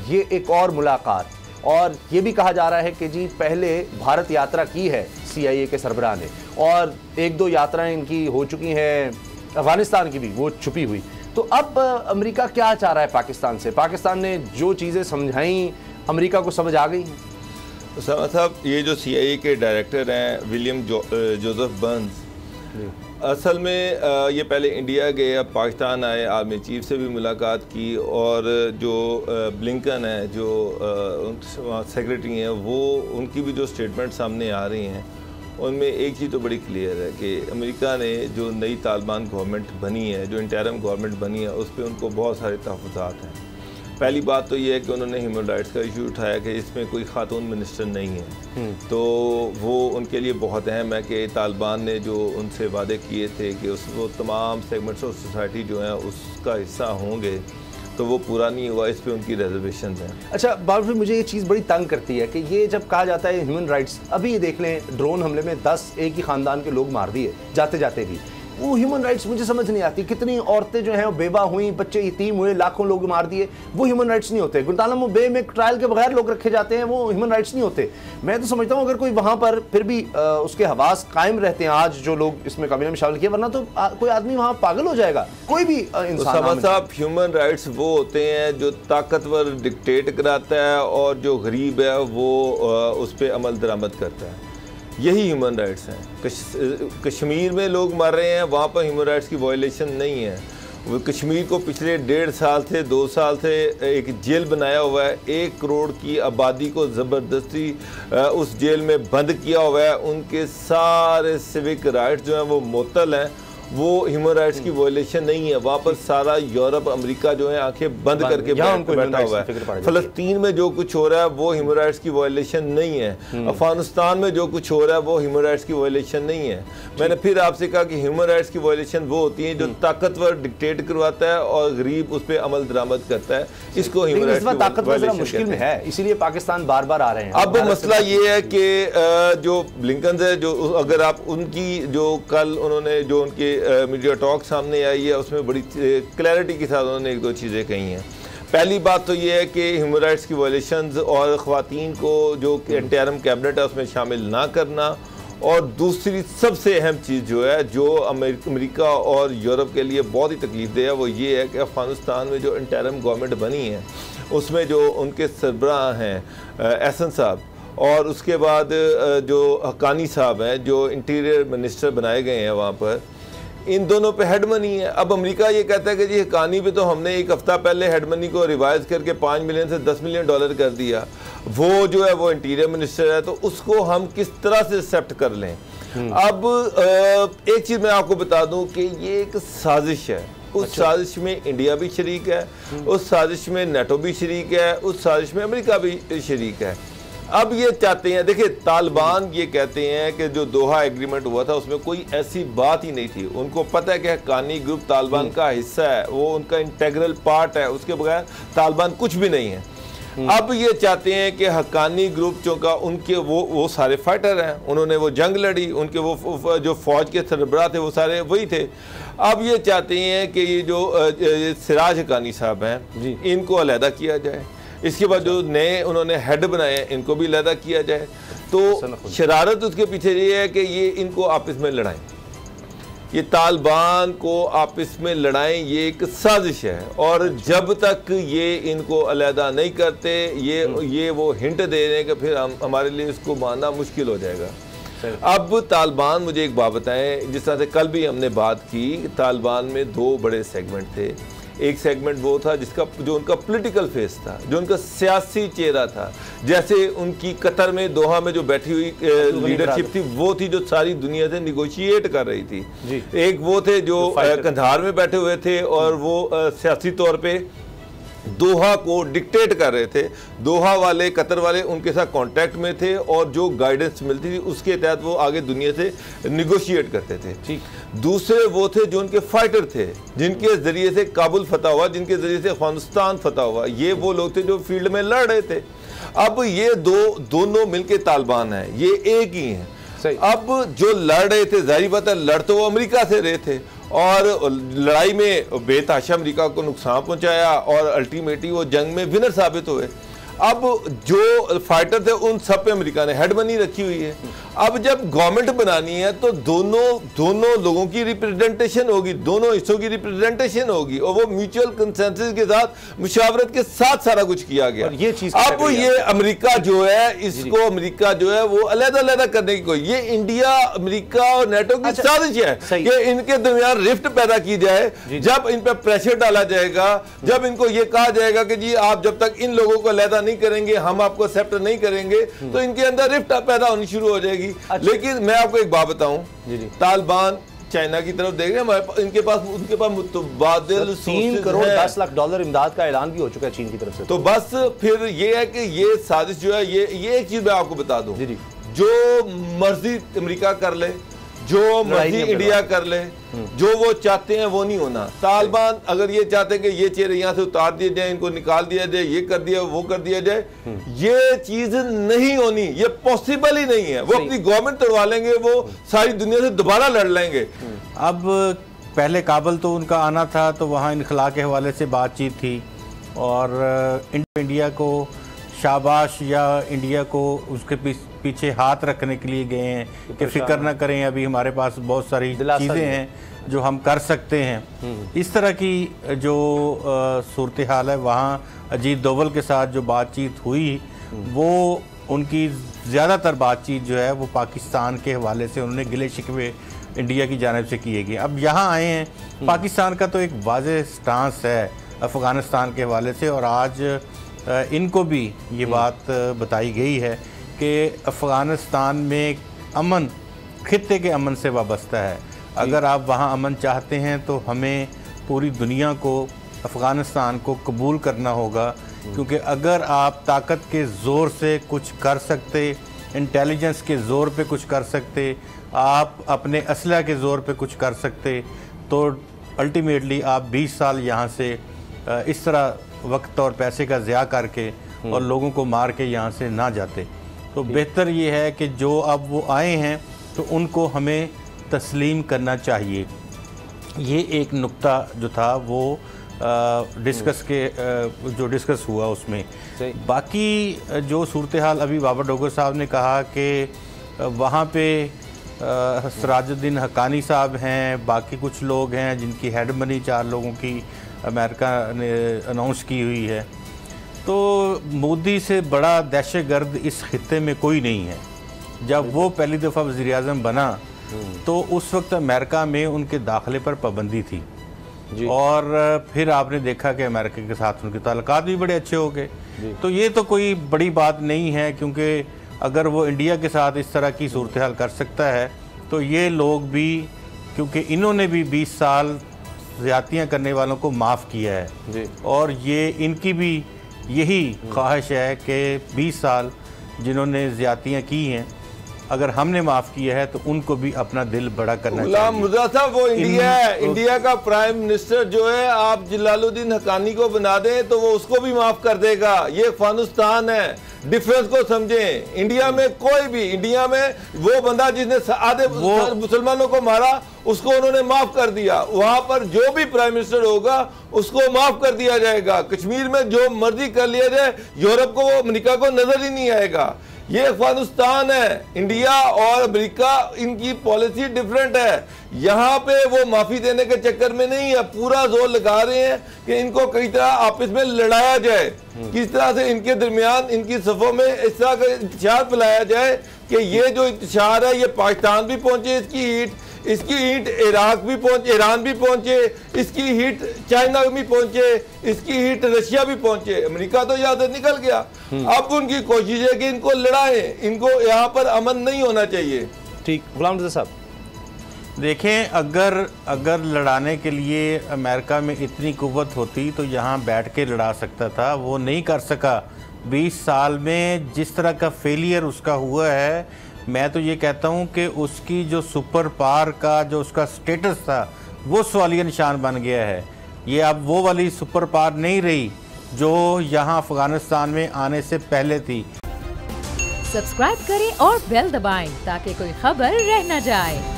ये एक और मुलाकात, और ये भी कहा जा रहा है कि जी पहले भारत यात्रा की है CIA के सरबराह ने, और एक दो यात्राएं इनकी हो चुकी हैं, अफगानिस्तान की भी वो छुपी हुई। तो अब अमेरिका क्या चाह रहा है पाकिस्तान से? पाकिस्तान ने जो चीज़ें समझाई अमेरिका को समझ आ गई हैं? साहब, ये जो CIA के डायरेक्टर हैं विलियम जोसेफ बर्न्स, असल में ये पहले इंडिया गए, अब पाकिस्तान आए, आर्मी चीफ से भी मुलाकात की, और जो ब्लिंकन है जो सेक्रेटरी हैं, वो उनकी भी जो स्टेटमेंट सामने आ रही हैं उनमें एक चीज़ तो बड़ी क्लियर है कि अमेरिका ने जो नई तालिबान गवर्नमेंट बनी है, जो इंटरिम गवर्नमेंट बनी है, उस पर उनको बहुत सारे तहफ़्फ़ुज़ात हैं। पहली बात तो ये है कि उन्होंने ह्यूमन राइट्स का इशू उठाया कि इसमें कोई खातून मिनिस्टर नहीं है, तो वो उनके लिए बहुत अहम है कि तालिबान ने जो उनसे वादे किए थे कि वो तमाम सेगमेंट्स ऑफ सोसाइटी जो हैं उसका हिस्सा होंगे, तो वो पूरा नहीं हुआ, इस पे उनकी रिजर्वेशन हैं। अच्छा बाबू, मुझे ये चीज़ बड़ी तंग करती है कि ये जब कहा जाता है ह्यूमन राइट्स, अभी ये देख लें ड्रोन हमले में 10 एक ही ख़ानदान के लोग मार दिए जाते जाते भी, वो ह्यूमन राइट्स मुझे समझ नहीं आती। कितनी औरतें जो हैं वो बेवा हुई, बच्चे यतीम हुए, लाखों लोग मार दिए, वो ह्यूमन राइट्स नहीं होते। गुंतानामो बे में ट्रायल के बगैर लोग रखे जाते हैं, वो ह्यूमन राइट्स नहीं होते। मैं तो समझता हूँ अगर कोई वहाँ पर फिर भी उसके हवास कायम रहते हैं आज जो लोग इसमें काबिने में शामिल किए, वरना तो कोई आदमी वहाँ पागल हो जाएगा, कोई भी इंसान। साहब, ह्यूमन राइट्स वो होते हैं जो ताकतवर डिक्टेट कराता है और जो गरीब है वो उस पर अमल दरामद करता है, यही ह्यूमन राइट्स हैं। कश्मीर में लोग मर रहे हैं, वहाँ पर ह्यूमन राइट्स की वायलेशन नहीं है। वो कश्मीर को पिछले 1.5 साल से 2 साल से एक जेल बनाया हुआ है, 1 करोड़ की आबादी को ज़बरदस्ती उस जेल में बंद किया हुआ है, उनके सारे सिविक राइट्स जो हैं वो मुअत्तल हैं, वो ह्यूमन राइट्स की वायलेशन नहीं है। वहाँ पर सारा यूरोप अमेरिका जो है आंखें बंद करके बैठा हुआ है। फ़लस्तीन में जो कुछ हो रहा है वो ह्यूमन राइट्स की वायलेशन नहीं है। अफगानिस्तान में जो कुछ हो रहा है वो ह्यूमन राइट्स की वायलेशन नहीं है। मैंने फिर आपसे कहा कि ह्यूमन राइट्स की वायलेशन वो होती है जो ताकतवर डिक्टेट करवाता है और गरीब उस पर अमल दरामद करता है, इसको ह्यूमन राइट्स मुश्किल में है, इसीलिए पाकिस्तान बार बार आ रहे हैं। अब मसला ये है कि जो ब्लिंकन है, जो अगर आप उनकी जो कल उन्होंने जो उनके मीडिया टॉक सामने आई है उसमें बड़ी क्लैरिटी के साथ उन्होंने 1-2 चीज़ें कही हैं। पहली बात तो ये है कि ह्यूमन राइट्स की वायलेशंस और ख़वातीन को जो इंटरिम कैबिनेट है उसमें शामिल ना करना, और दूसरी सबसे अहम चीज़ जो है जो अमेरिका और यूरोप के लिए बहुत ही तकलीफदेह है, वो ये है कि अफ़गानिस्तान में जो इंटरिम गवर्नमेंट बनी है उसमें जो उनके सरबराह हैं एहसन साहब, और उसके बाद जो हक्कानी साहब हैं जो इंटीरियर मिनिस्टर बनाए गए हैं वहाँ पर, इन दोनों पे हेड मनी है। अब अमेरिका ये कहता है कि जी हक्कानी पे तो हमने 1 हफ्ता पहले हेड मनी को रिवाइज करके 5 मिलियन से 10 मिलियन डॉलर कर दिया, वो जो है वो इंटीरियर मिनिस्टर है, तो उसको हम किस तरह से एक्सेप्ट कर लें। अब एक चीज़ मैं आपको बता दूं कि ये एक साजिश है, उस साजिश में इंडिया भी शरीक है, उस साजिश में नेटो भी शरीक है, उस साजिश में अमेरिका भी शरीक है। अब ये चाहते हैं, देखिए तालिबान ये कहते हैं कि जो दोहा एग्रीमेंट हुआ था उसमें कोई ऐसी बात ही नहीं थी। उनको पता है कि हक्कानी ग्रुप तालिबान का हिस्सा है, वो उनका इंटेग्रल पार्ट है, उसके बगैर तालिबान कुछ भी नहीं है। अब ये चाहते हैं कि हक्कानी ग्रुप जो का उनके वो सारे फाइटर हैं, उन्होंने वो जंग लड़ी, उनके वो जो फौज के सरबराह थे वो सारे वही थे। अब ये चाहते हैं कि ये जो सिराज हक्कानी साहब हैं इनको अलहदा किया जाए, इसके बाद जो नए उन्होंने हेड बनाए इनको भी अलहदा किया जाए। तो शरारत उसके पीछे ये है कि ये इनको आपस में लड़ाएं, ये तालिबान को आपस में लड़ाएं, ये एक साजिश है। और जब तक ये इनको अलहदा नहीं करते, ये वो हिंट दे रहे हैं कि फिर हमारे लिए इसको मानना मुश्किल हो जाएगा। अब तालिबान, मुझे एक बात बताएं, जिस तरह से कल भी हमने बात की, तालिबान में 2 बड़े सेगमेंट थे। एक सेगमेंट वो था जो उनका पॉलिटिकल फेस था, जो उनका सियासी चेहरा था, जैसे उनकी कतर में दोहा में जो बैठी हुई लीडरशिप थी वो थी जो सारी दुनिया से निगोशिएट कर रही थी। एक वो थे जो कंधार में बैठे हुए थे और वो सियासी तौर पे दोहा को डिक्टेट कर रहे थे। दोहा वाले, कतर वाले उनके साथ कांटेक्ट में थे और जो गाइडेंस मिलती थी उसके तहत वो आगे दुनिया से निगोशिएट करते थे। दूसरे वो थे जो उनके फाइटर थे, जिनके ज़रिए से काबुल फतह हुआ, जिनके ज़रिए से अफगानिस्तान फतह हुआ। ये वो लोग थे जो फील्ड में लड़ रहे थे। अब ये दोनों मिलके तालिबान हैं, ये एक ही हैं। अब जो लड़ रहे थे, जाहिर बात है लड़ तो वो अमेरिका से रहे थे, और लड़ाई में बेतहाशा अमेरिका को नुकसान पहुंचाया और अल्टीमेटली वो जंग में विनर साबित हुए। अब जो फाइटर थे उन सब पे अमेरिका ने हेड मनी रखी हुई है। अब जब गवर्नमेंट बनानी है तो दोनों लोगों की रिप्रेजेंटेशन होगी, दोनों हिस्सों की रिप्रेजेंटेशन होगी और वो म्यूचुअल कंसेंसस के साथ मुशावरत के साथ सारा कुछ किया गया। ये चीज अब ये अमेरिका जो है, इसको अमेरिका जो है वो अलग-अलग करने की कोई, ये इंडिया अमेरिका और नेटो की साजिश है कि इनके दरमियान रिफ्ट पैदा की जाए। जब इन पर प्रेशर डाला जाएगा, जब इनको ये कहा जाएगा कि जी आप जब तक इन लोगों को अलहदा नहीं करेंगे, हम आपको एक्सेप्ट नहीं करेंगे, तो इनके अंदर रिफ्ट पैदा होनी शुरू हो जाएगी। लेकिन मैं आपको एक बात बताऊं, तालिबान चाइना की तरफ देख रहे हैं, उनके पास मुतबादिल 3 करोड़ 10 लाख डॉलर इमदाद का ऐलान भी हो चुका है चीन की तरफ से। तो बस फिर ये है कि ये साजिश जो है, ये एक चीज मैं आपको बता दूं, जो मर्जी अमेरिका कर ले, जो मर्जी इंडिया कर ले, जो वो चाहते हैं वो नहीं होना। तालिबान अगर ये चाहते हैं कि ये चेहरे यहाँ से उतार दिए जाए, इनको निकाल दिया जाए, ये कर दिया वो कर दिया जाए, ये चीज नहीं होनी, ये पॉसिबल ही नहीं है। वो अपनी गवर्नमेंट तोड़वा लेंगे, वो सारी दुनिया से दोबारा लड़ लेंगे। अब पहले काबुल तो उनका आना था, तो वहाँ इनखला के हवाले से बातचीत थी और इंडिया को शाबाश या इंडिया को उसके पीछे हाथ रखने के लिए गए हैं कि फिक्र ना करें, अभी हमारे पास बहुत सारी चीज़ें हैं जो हम कर सकते हैं। इस तरह की जो सूरत हाल है, वहाँ अजीत डोवल के साथ जो बातचीत हुई, वो उनकी ज़्यादातर बातचीत जो है वो पाकिस्तान के हवाले से उन्होंने गिले शिकवे इंडिया की जानिब से किए गए। अब यहाँ आए हैं, पाकिस्तान का तो एक वाज़ेह स्टांस है अफ़गानिस्तान के हवाले से, और आज इनको भी ये बात बताई गई है कि अफ़गानिस्तान में अमन खित्ते के अमन से वाबस्ता है। अगर आप वहाँ अमन चाहते हैं तो हमें पूरी दुनिया को, अफ़गानिस्तान को कबूल करना होगा, क्योंकि अगर आप ताकत के ज़ोर से कुछ कर सकते, इंटेलिजेंस के ज़ोर पे कुछ कर सकते, आप अपने असलहा के ज़ोर पे कुछ कर सकते, तो अल्टीमेटली आप 20 साल यहाँ से इस तरह वक्त और पैसे का ज़िया करके और लोगों को मार के यहाँ से ना जाते। तो बेहतर ये है कि जो अब वो आए हैं तो उनको हमें तस्लीम करना चाहिए। ये एक नुक्ता जो था वो जो डिस्कस हुआ उसमें। बाकी जो सूरत हाल अभी बाबर डोगर साहब ने कहा कि वहाँ पे सिराजुद्दीन हक्कानी साहब हैं, बाकी कुछ लोग हैं जिनकी हेड मनी 4 लोगों की अमेरिका ने अनाउंस की हुई है, तो मोदी से बड़ा दहशतगर्द इस खित्ते में कोई नहीं है। जब वो पहली दफ़ा वज़ीर-ए-आज़म बना तो उस वक्त अमेरिका में उनके दाखिले पर पाबंदी थी और फिर आपने देखा कि अमेरिका के साथ उनके ताल्लुकात भी बड़े अच्छे हो गए। तो ये तो कोई बड़ी बात नहीं है, क्योंकि अगर वो इंडिया के साथ इस तरह की सूरत हाल कर सकता है तो ये लोग भी, क्योंकि इन्होंने भी 20 साल ज़्यादतियाँ करने वालों को माफ़ किया है और ये इनकी भी यही ख्वाहिश है कि 20 साल जिन्होंने ज़्यादतियाँ की हैं, अगर हमने माफ़ किया है तो उनको भी अपना दिल बड़ा करना चाहिए। मुर्तज़ा साहब, वो इंडिया है, इंडिया का प्राइम मिनिस्टर जो है, आप जलालुद्दीन हक्कानी को बना दें तो वो उसको भी माफ़ कर देगा। ये अफगानिस्तान है, डिफरेंस को समझें। इंडिया में कोई भी, इंडिया में वो बंदा जिसने आधे मुसलमानों को मारा उसको उन्होंने माफ कर दिया, वहां पर जो भी प्राइम मिनिस्टर होगा उसको माफ कर दिया जाएगा। कश्मीर में जो मर्जी कर लिया जाए, यूरोप को, अमेरिका को नजर ही नहीं आएगा। ये अफगानिस्तान है। इंडिया और अमेरिका, इनकी पॉलिसी डिफरेंट है। यहाँ पे वो माफी देने के चक्कर में नहीं है, पूरा जोर लगा रहे हैं कि इनको कई तरह आपस में लड़ाया जाए, किस तरह से इनके दरमियान, इनकी सफ़ों में इस तरह का इंतशार फैलाया जाए कि ये जो इंतशार है ये पाकिस्तान भी पहुंचे, इसकी हीट इराक भी पहुंचे, ईरान भी पहुंचे, इसकी हीट चाइना भी पहुंचे, इसकी हीट रशिया भी पहुंचे। अमेरिका तो यहाँ से निकल गया। अब उनकी कोशिश है कि इनको लड़ाएं, इनको यहाँ पर अमन नहीं होना चाहिए। ठीक, गुलाम रज़ा साहब देखें, अगर लड़ाने के लिए अमेरिका में इतनी कुव्वत होती तो यहाँ बैठ के लड़ा सकता था, वो नहीं कर सका। 20 साल में जिस तरह का फेलियर उसका हुआ है, मैं तो ये कहता हूँ कि उसकी जो सुपर पावर का जो उसका स्टेटस था वो सवालिया निशान बन गया है। ये अब वो वाली सुपर पावर नहीं रही जो यहाँ अफगानिस्तान में आने से पहले थी। सब्सक्राइब करें और बेल दबाएं ताकि कोई खबर रह न जाए।